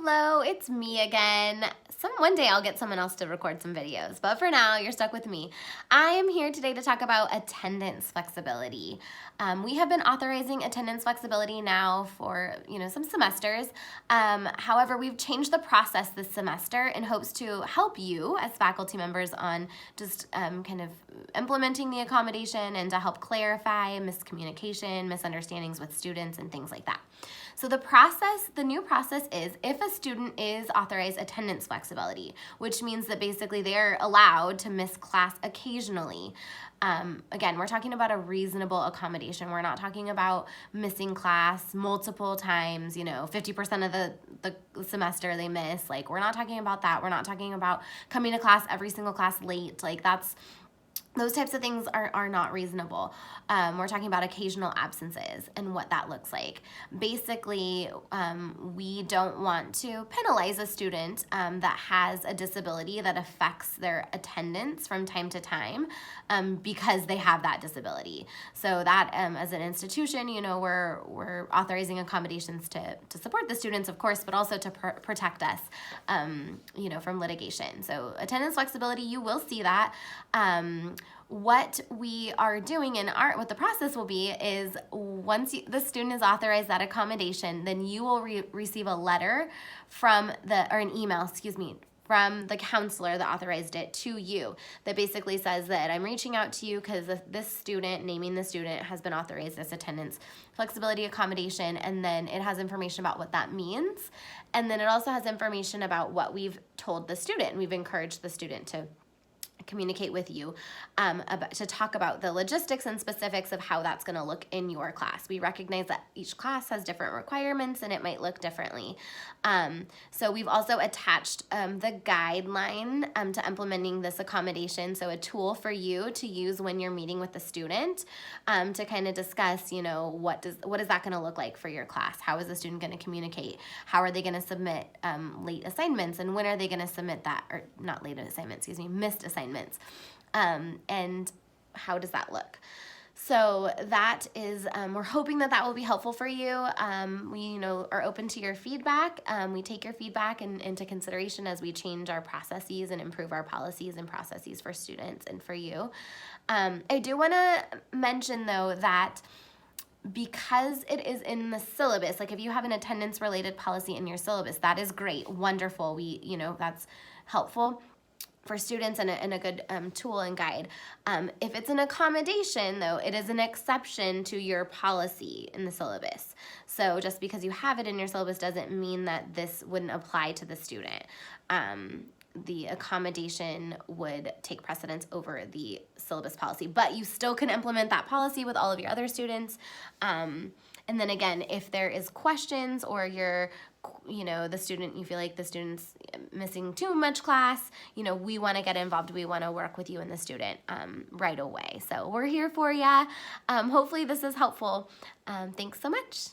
Hello, it's me again. One day I'll get someone else to record some videos, but for now, you're stuck with me. I am here today to talk about attendance flexibility. We have been authorizing attendance flexibility now for some semesters. However, we've changed the process this semester in hopes to help you as faculty members on just kind of implementing the accommodation and to help clarify miscommunication, misunderstandings with students, and things like that. So the new process is if a student is authorized attendance flexibility, which means that basically they're allowed to miss class occasionally. Again, we're talking about a reasonable accommodation. We're not talking about missing class multiple times, 50% of the semester they miss. Like, we're not talking about that. We're not talking about coming to class, every single class late. Those types of things are not reasonable. We're talking about occasional absences and what that looks like. Basically, we don't want to penalize a student that has a disability that affects their attendance from time to time because they have that disability. So that as an institution, we're authorizing accommodations to support the students, of course, but also to protect us, from litigation. So attendance flexibility, you will see that. What we are doing what the process will be is once the student is authorized that accommodation, then you will receive a letter an email, from the counselor that authorized it to you that basically says that I'm reaching out to you because this student, naming the student, has been authorized this attendance flexibility accommodation, and then it has information about what that means, and then it also has information about what we've told the student. We've encouraged the student to communicate with you to talk about the logistics and specifics of how that's going to look in your class. We recognize that each class has different requirements and it might look differently. So we've also attached the guideline to implementing this accommodation, so a tool for you to use when you're meeting with the student to kind of discuss, what is that going to look like for your class? How is the student going to communicate? How are they going to submit late assignments, and when are they going to submit that, or not late assignments, missed assignments? And how does that look? So that is, we're hoping that will be helpful for you. We, are open to your feedback. We take your feedback into consideration as we change our processes and improve our policies and processes for students and for you. I do want to mention, though, that because it is in the syllabus, like if you have an attendance related policy in your syllabus, that is great, wonderful. That's helpful for students and a good tool and guide. If it's an accommodation, though, it is an exception to your policy in the syllabus. So just because you have it in your syllabus doesn't mean that this wouldn't apply to the student. The accommodation would take precedence over the syllabus policy, but you still can implement that policy with all of your other students. And then again, if there is questions or you feel like the student's missing too much class, we want to get involved. We want to work with you and the student right away. So we're here for you. Hopefully this is helpful. Thanks so much.